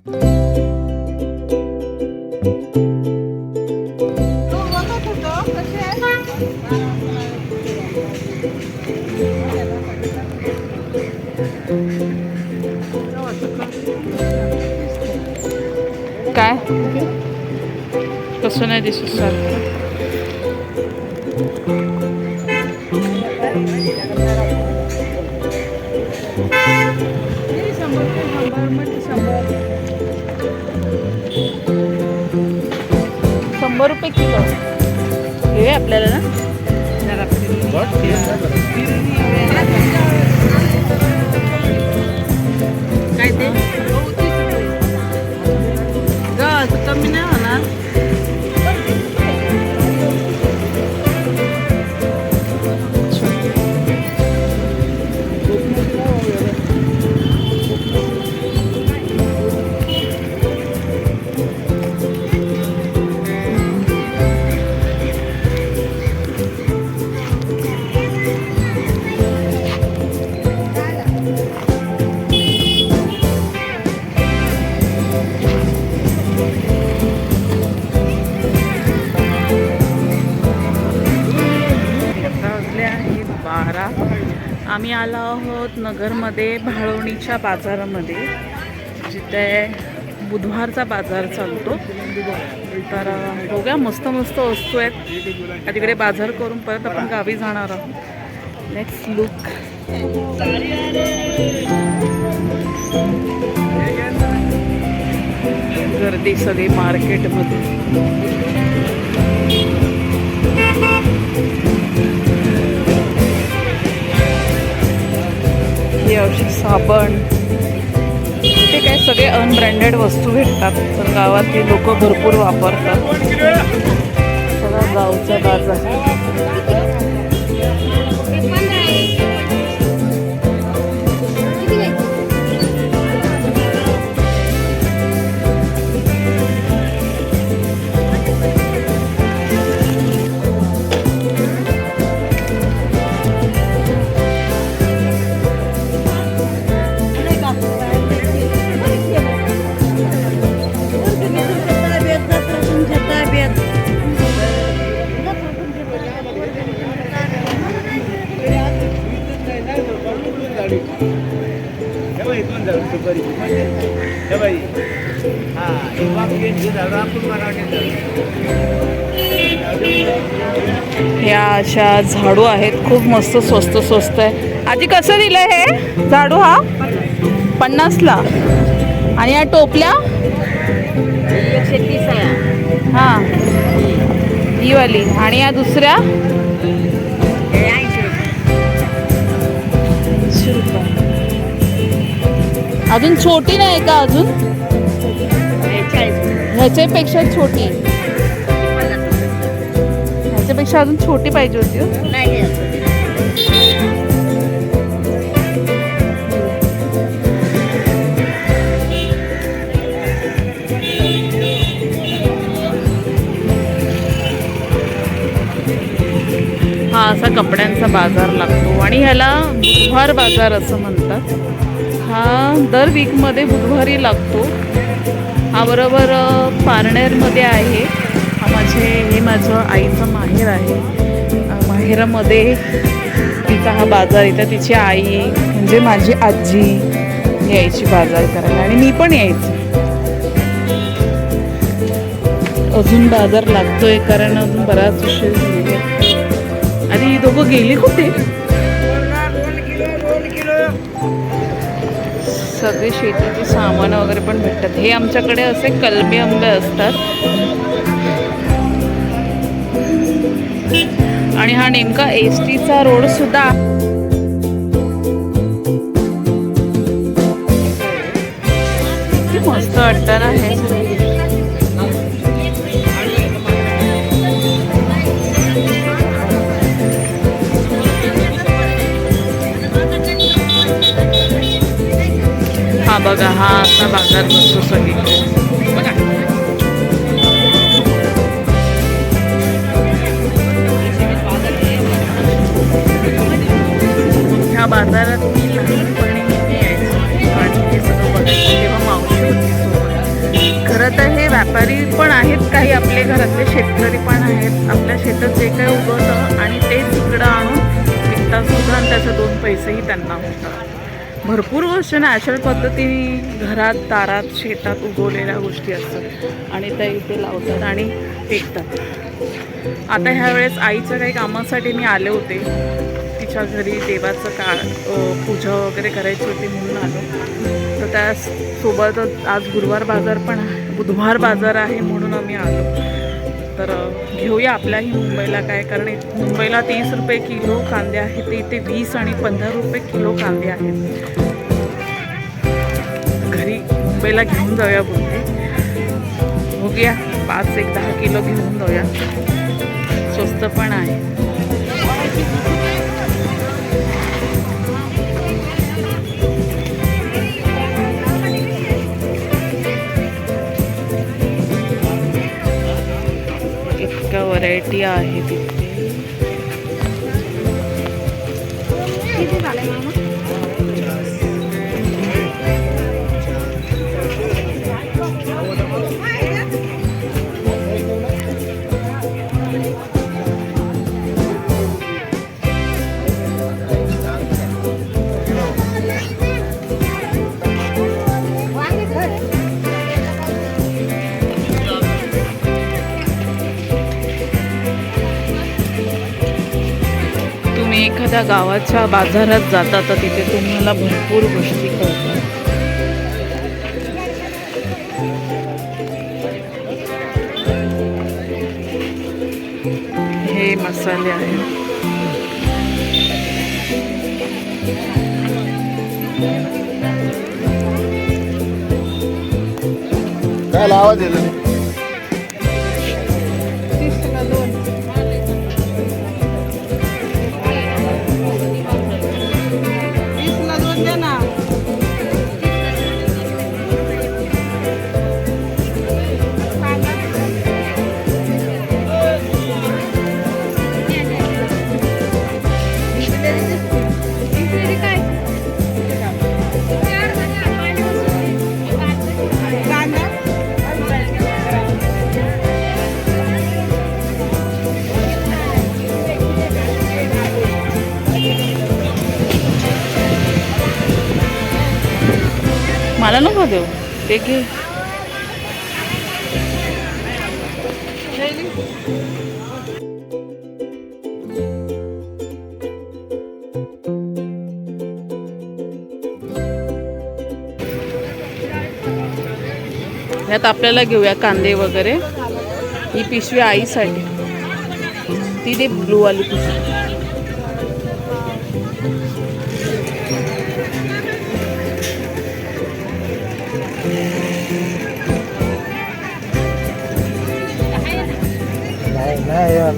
काय कसं नाही दिसत सारखं. ₹100 किलो हे आपल्याला ना. काय ते कमी नाही होणार. आम्ही आलो आहोत नगरमध्ये भाळवणीच्या बाजारामध्ये, जिथे बुधवारचा बाजार चालतो. तर बघूया, मस्त मस्त वस्तू आहेत. तिकडे बाजार करून परत आपण गावी जाणार आहोत. Next look. गर्दी सगळी मार्केटमध्ये. हे औषध, साबण, ते काय सगळे अनब्रँडेड वस्तू भेटतात. तर गावात हे लोक भरपूर वापरतात. सगळा गावचा बाजार. ह्या अशा झाडू आहेत, खूप मस्त, स्वस्त स्वस्त आहे. आजी कसं दिलं हे झाडू? हा 50ला. आणि या टोपल्या 130 आहे. हा ही वाली. आणि या दुसऱ्या 80 रुपये. अजून छोटी नाही का? अजून ह्याच्यापेक्षा छोटी, ह्याच्यापेक्षा अजून छोटी पाहिजे होती. हा असा कपड्यांचा बाजार लागतो आणि ह्याला बुधवार बाजार असं म्हणतात. हा दर वीकमध्ये बुधवारी लागतो. हा बरोबर पारनेरमध्ये आहे. हे माझं आईचं माहेर आहे. माहेरामध्ये तिचा हा बाजार येतो. तिची आई म्हणजे माझी आजी यायची बाजार करायला आणि मी पण यायची. अजून बाजार लागतोय कारण अजून बराच उशीर झालेला. आणि ही दोघं गेली कुठे? सगळे शेतीचे सामान वगैरे पण भेटतात. हे आमच्याकडे असे कलमी आंबे असतात. आणि हा नेमका एसटीचा रोड सुद्धा. मस्त वाटतं ना हे. हा बघा, हा असा बाजार बसतो सगळीकडे. ह्या बाजारात मी लहानपणी यायचो आणि हे सगळं बघायचं. तेव्हा मावशी होती सोबत. भागातले शेतकरी पण आहेत. आपल्या शेतात जे काही उगवतं आणि तेच इकडं आणून विकतात सुद्धा आणि त्याचे 2 पैसेही त्यांना होतात. भरपूर गोष्टी नॅचरल पद्धतीने घरात दारात शेतात उगवलेल्या गोष्टी असतात आणि त्या इथे लावतात आणि विकतात. आता ह्यावेळेस आईच्या काही कामासाठी मी आले होते. तिच्या घरी देवाचं पूजा वगैरे करायची होती म्हणून आलो. तर त्यासोबतच आज बुधवार बाजार आहे म्हणून आम्ही आलो. तर घेऊया आपल्याही मुंबईला काय, कारण मुंबईला 30 रुपये किलो कांदे आहेत, ते इथे 20 आणि 15 रुपये किलो कांदे आहेत. घरी मुंबईला घेऊन जाऊया बोलते. बघूया 5-10 किलो घेऊन जाऊया, स्वस्त पण आहे. इतका व्हरायटी आहे तिथे. एखाद्या गावाच्या बाजारात जाता तर तिथे तुम्हाला भरपूर गोष्टी कळतात. हे मसाले आहेत. काय आवाज येतो? मला नको देऊ, ते घे. यात आपल्याला घेऊया कांदे वगैरे. ही पिशवी आईसाठी, ती दे ब्लूवाली पिशवी. नाही यार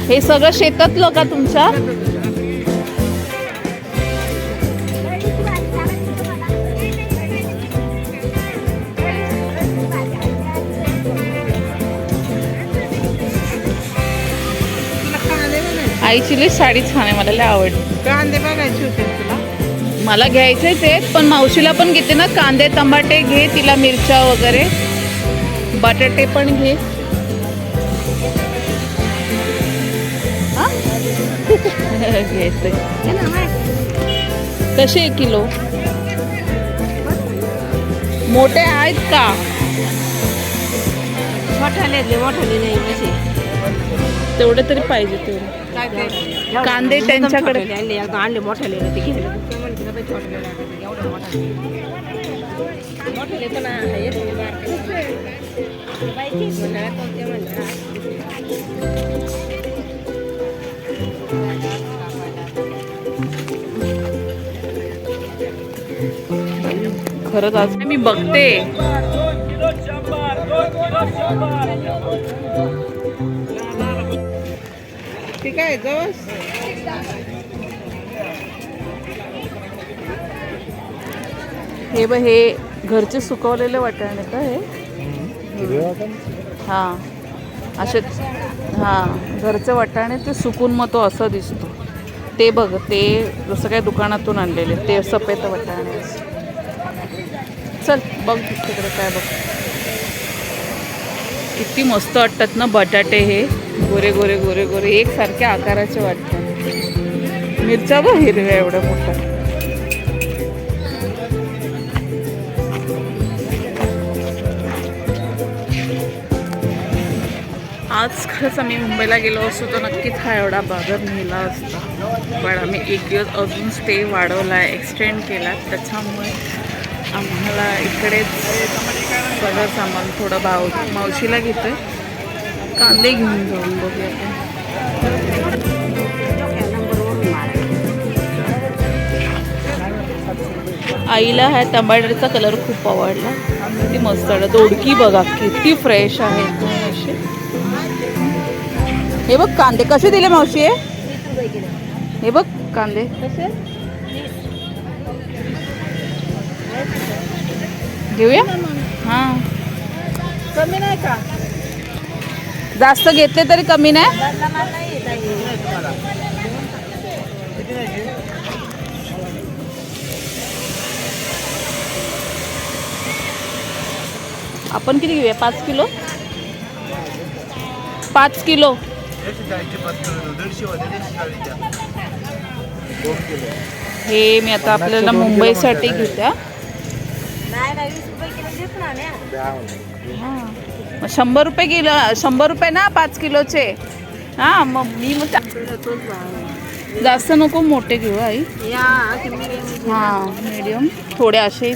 हे सगळं शेतातलं का तुमच्या? आईची लई साडी छान आहे, मला लई आवडली. कांदे बघायचे होते तुला? मला घ्यायचेच आहेत, पण मावशीला पण घेते ना. कांदे टमाटे घे, तिला मिरच्या वगैरे, बटाटे पण घे. हा घेते. कसे 1 किलो? मोठे आहेत का? मोठाले नाही कसे तेवढे तरी पाहिजे तेवढे. कांदे त्यांच्याकडे आणले मोठाले ते घ्यायला मोठाले पण खरंच आज मी बघते. ठीक आहे जवळ हे घरचे सुकवलेले वाटाणे का हे? हां असे हां घरचे वाटाणे ते सुकून मग तो असा दिसतो. ते बघ ते जसं काय दुकानातून आणलेले ते सफेद वाटाणे. चल बघ तिकडे काय बघ. किती मस्त वाटतात ना बटाटे हे. गोरे गोरे गोरे गोरे एकसारख्या आकाराचे वाटतात. मिरच्या बघ हिरव्या एवढ्या मोठ्या. आज खरंच आम्ही मुंबईला गेलो असतो तर नक्कीच हा एवढा बाजार नेला असता. पण आम्ही 1 दिवस अजून स्टे वाढवला आहे, एक्सटेंड केला. त्याच्यामुळे आम्हाला इकडेच सगळं सामान थोडं मावशीला घेतोय. कांदे घेऊन जाऊन बघूया आपण. आईला हा टमाटरचा कलर खूप आवडला. किती मस्त आहे. दोडकी बघा किती फ्रेश आहे. हे बघ कांदे कसे दिले मावशी? हे बघ कांदे घेऊया. हां कमी नाही का? जास्त घेतले तरी कमी नाही. आपण किती घेऊया? 5 किलो. 5 किलो. हे मी आता आपल्याला मुंबईसाठी घेत्या. 100 रुपये किलो. 100 रुपये ना 5 किलोचे. हां मग मी जास्त नको, मोठे घेऊ आई. हां मीडियम थोडे असे.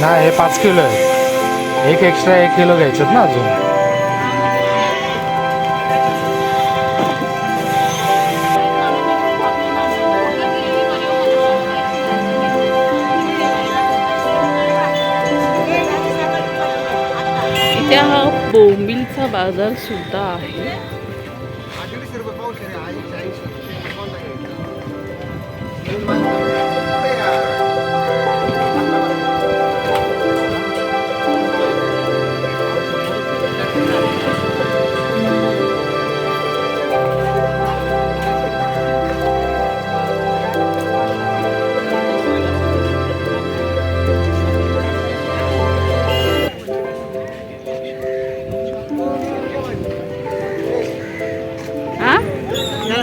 नाही हे 5 किलो आहे. एक एक्स्ट्रा 1 किलो घ्यायचं ना अजून. इथे हा बोंबिलचा बाजार सुद्धा आहे.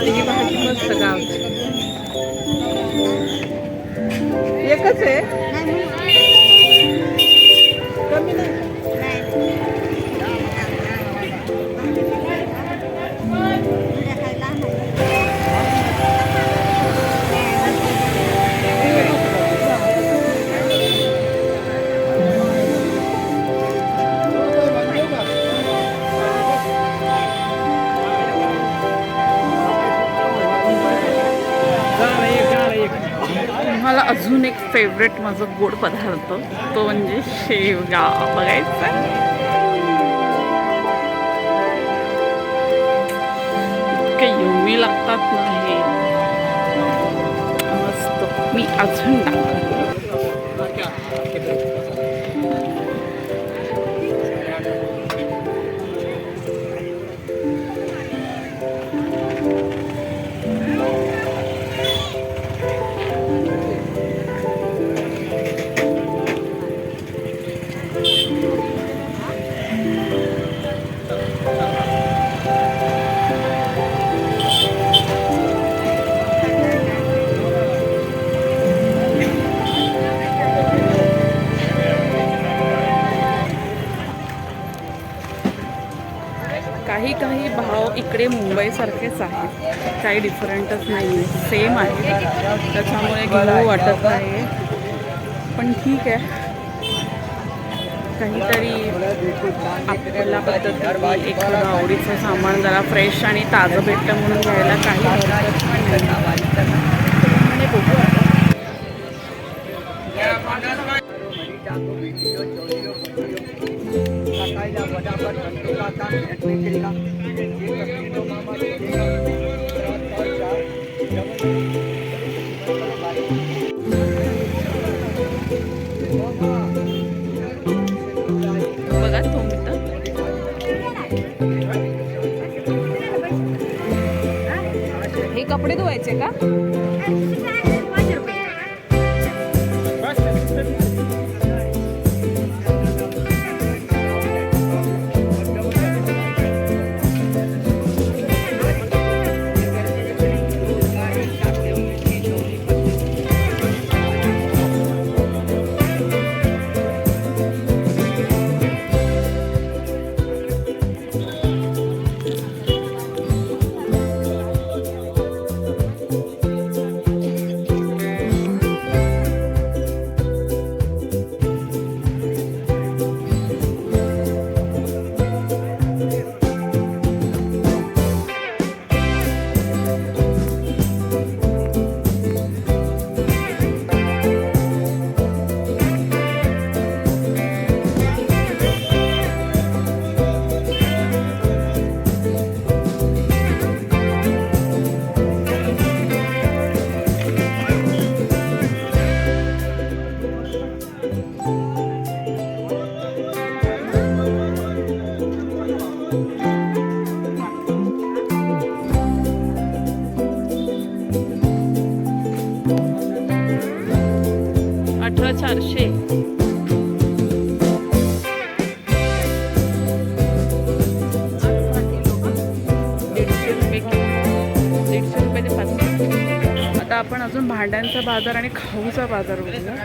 ही भाजी मस्त गावची. एकच आहे कमी नाही. मला अजून एक फेवरेट माझं गोड पदार्थ तो म्हणजे शेवगा बघायचा. इतके यम्मी लागतात ना हे मस्त. मी अजून टाकते. काही काही भाव इकडे मुंबईसारखेच आहेत, काही डिफरंटच नाही आहे, सेम आहे. त्याच्यामुळे घेऊ वाटत नाही, पण ठीक आहे. काहीतरी आपल्या पद्धतीने एखादं आवडीचं सामान जरा फ्रेश आणि ताजं भेटतं म्हणून घ्यायला काही हरकत नाही. म्हणजे बघू आता. बघा तुम्ही तर हे कपडे धुवायचे का? ₹18,400. ₹150 ते 5. आता आपण अजून भांड्यांचा बाजार आणि खाऊचा बाजार बघूया.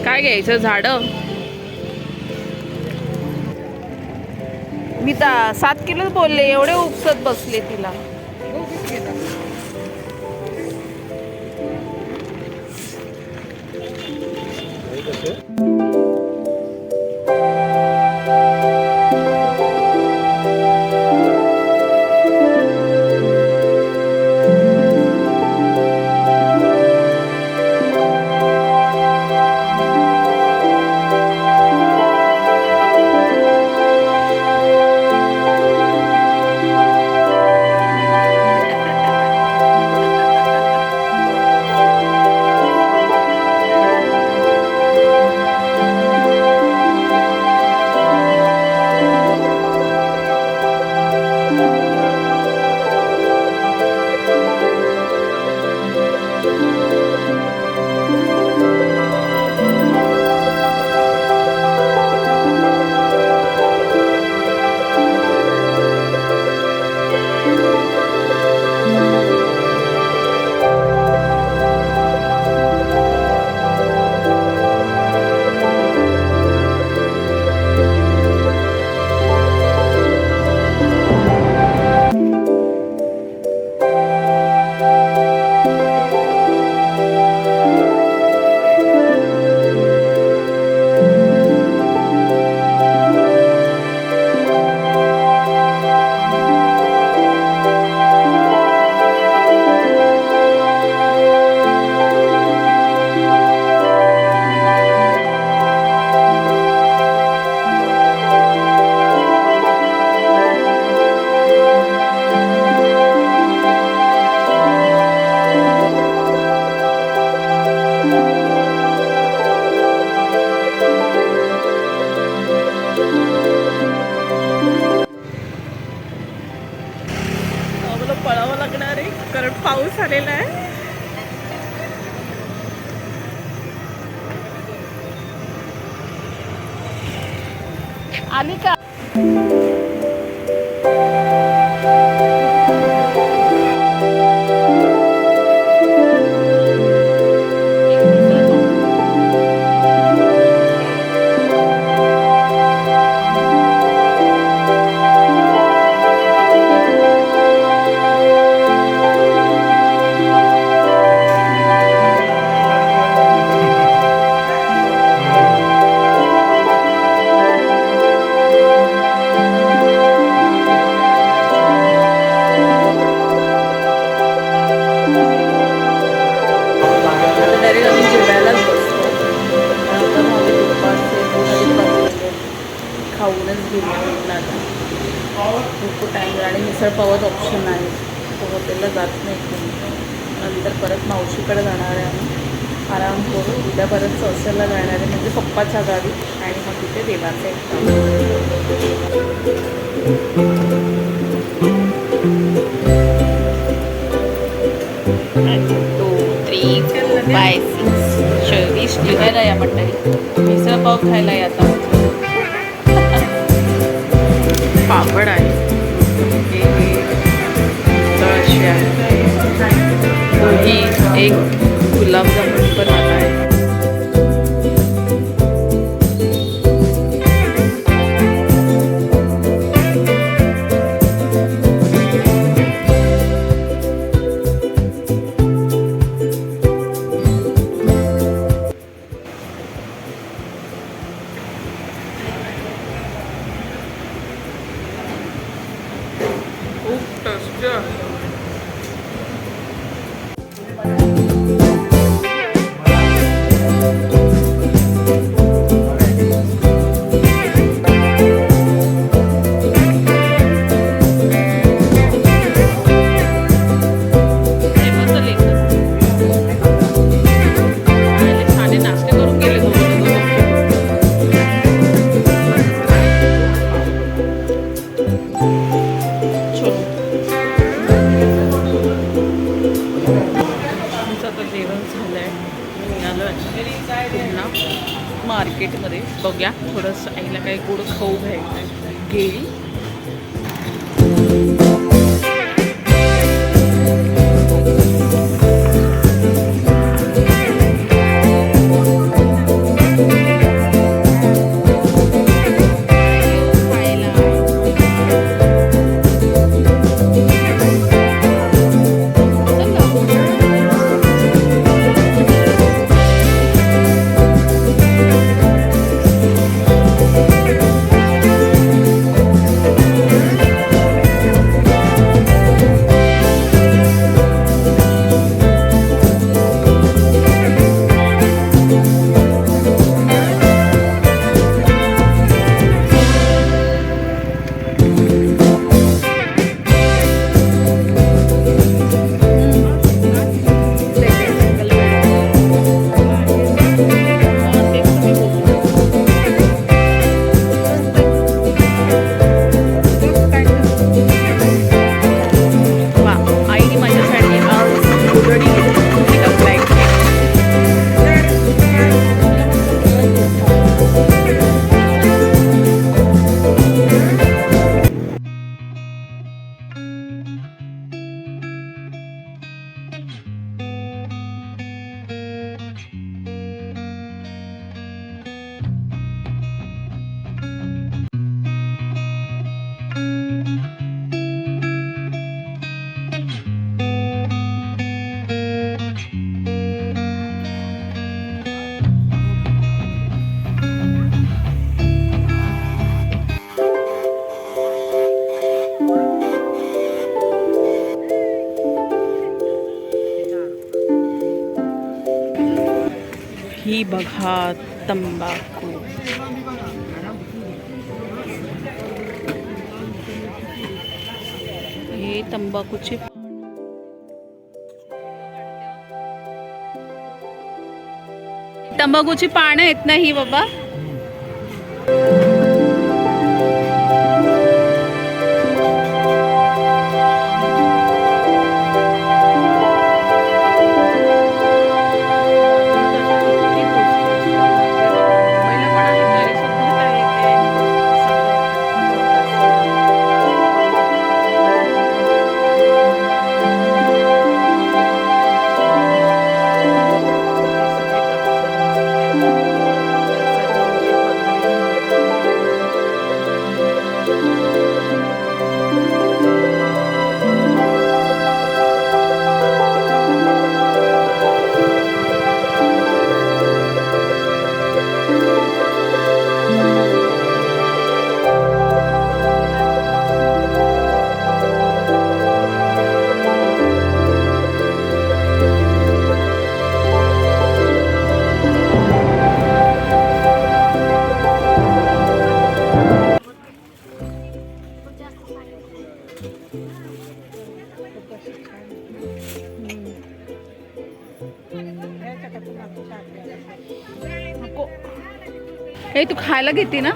काय घ्यायचं झाडं? मी तर 7 किलोच बोलले, एवढे उपसत बसले तिला. कारण पाऊस आलेला आहे. आली का? डायरेक्ट आम्ही जेवायलाच बसतो. नंतर मग आम्ही दुपारचे 2-2:30 वाजलेले खाऊनच घेऊन आता खूप टाईम आणि मिसळपावच ऑप्शन आहे. तो हॉटेलला जात नाही कोणी. नंतर परत मावशीकडे जाणार आहे आम्ही. आराम करू. उद्या परत सौसेला जाणार आहे म्हणजे पप्पाच्या गावी आणि मग तिथे देवाचं बाय 6:24 निघायला या मंडळी. मिसळपाव खायला येतात. पापड आहे. तळशी आहे. दही, एक गुलाबजामुन पण आला आहे. खूप टेस्टी आहे. मार्केटमध्ये बघूया थोडंसं आईला काही गोड खाऊ घ्यायचं गेली. ही बघा तंबाखू. हे तंबाखूचे तंबाखूची पानं आहेत ना ही बाबा. हे तू खायला घेते ना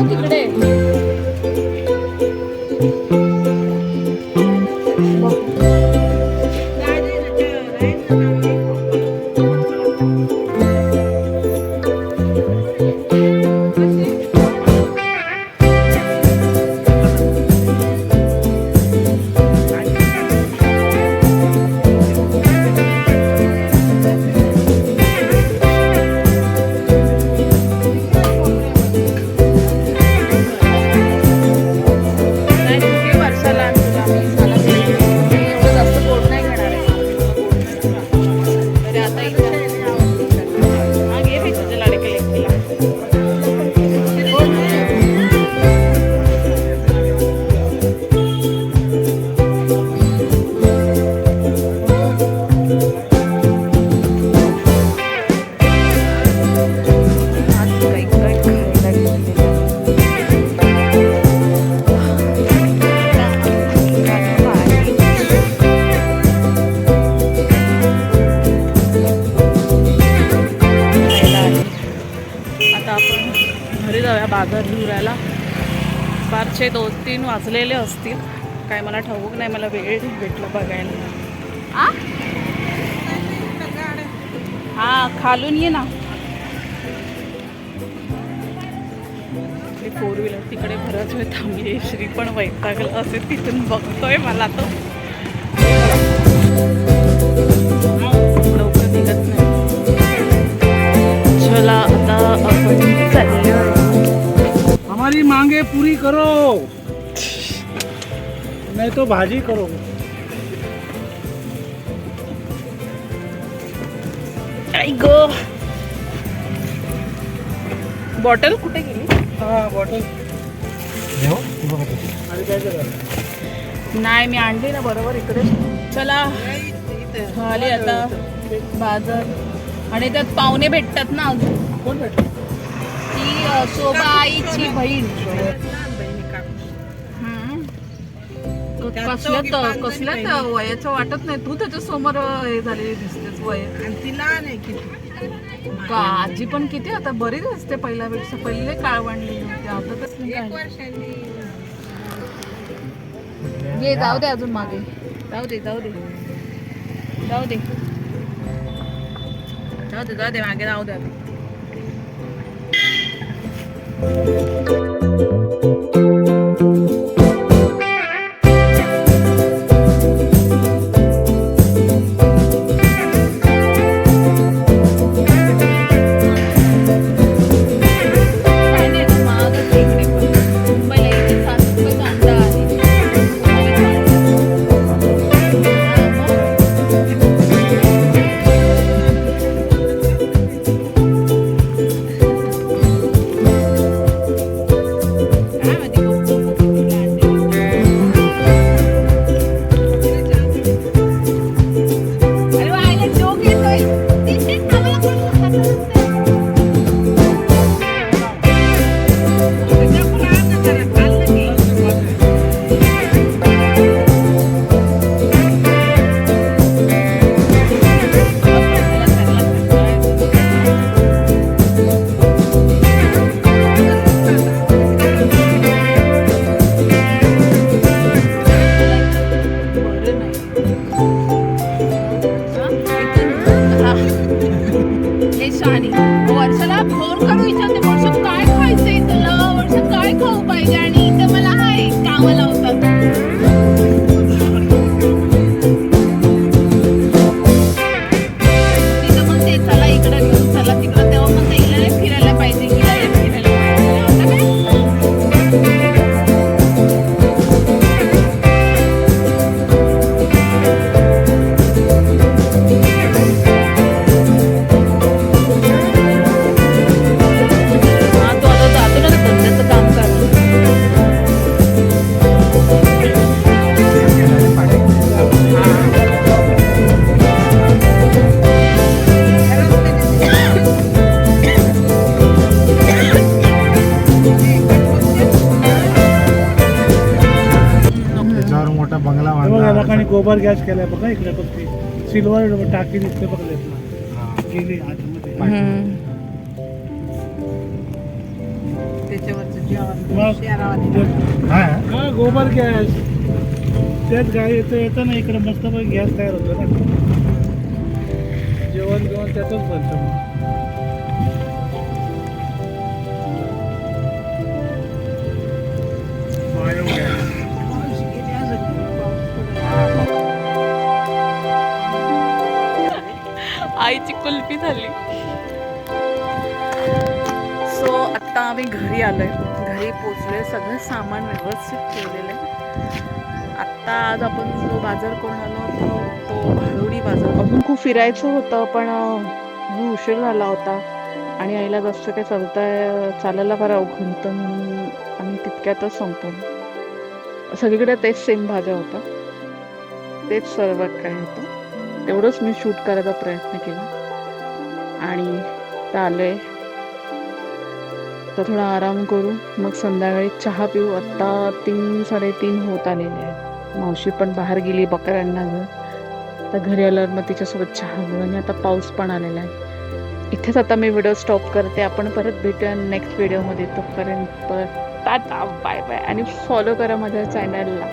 तिकडे बाजार धुरायला 2-3 वाजलेले असतील. काय मला ठाऊक नाही, मला वेळ भेटला बघायला. हा खालून ये ना. 4 व्हीलर तिकडे बराच वेळ थांबली. श्री पण वैतागला असे तिथून बघतोय मला तो लवकर निघत नाही. चला आता आपण चाललोय. हमारी मांगे पूरी करो नहीं तो भाजी करो. आई गो बॉटल कुठे गेली? हाँ बॉटल नाही मी आणली ना बरोबर इकडे. चला आले आता बाजार. आणि त्यात पाहुणे भेटतात ना अजून. कोण भेटलं? ती शोभाईची बहीण. कसल्यात वयाचं वाटत नाही. तू त्याच्या समोर हे झालेली दिसतेच वय. ती लहान आहे किती का आजी पण किती आता बरीच असते पहिल्यापेक्षा. पहिले काळवंडली होती आता कसली ये. जाऊ दे अजून मागे. जाऊ दे जाऊ दे जाऊ दे जाऊ दे जाऊ दे मागे जाऊ दे. वर्षाला फोन करून विचारते वर्षात काय खायचंय तुला, वर्षात काय खाऊ पाहिजे. आणि इथे मला हाय कामं लावतात. तिथं म्हणते चला इकडं घेऊन चला तिकडं. तेव्हा म्हणते हिला फिरायला पाहिजे, हिला फिरायला पाहिजे. आता काय बंगला बांधला. गोबर गॅस केलाय बघा इकडे. फक्त सिल्वर टाकी दिसते बघ गेली आतमध्ये. हा गोबर गॅस त्यात गाय येतं ना इकडे मस्त गॅस तयार होतो ना जेवण त्यातच बनतं मग आईची कुल्फी झाली. सो आत्ता आम्ही घरी आलोय, घरी पोचलोय, सगळं सामान व्यवस्थित ठेवलेलं आहे. आत्ता आज आपण जो बाजार करून आलो होतो तो भारुडी बाजार. अजून खूप फिरायचं होतं पण खूप उशीर झाला होता आणि आईला जास्त काही चालायला फार अवघड होतं म्हणून आम्ही तितक्यातच संपवलं. सगळीकडे तेच सेम भाज्या होत्या, तेच सर्व काय होतं, तेवढंच मी शूट करायचा प्रयत्न केला आणि आलोय. तर थोडा आराम करू, मग संध्याकाळी चहा पिऊ. आत्ता 3-3:30 होत आलेले आहेत. मावशी पण बाहेर गेली बकऱ्यांना घेऊन. तर घरी आल्यावर मग तिच्यासोबत चहा घेऊ. आणि आता पाऊस पण आलेला आहे. इथेच आता मी व्हिडिओ स्टॉप करते. आपण परत भेटूया नेक्स्ट व्हिडिओमध्ये. तोपर्यंत टाटा, बाय बाय आणि फॉलो करा माझ्या चॅनलला.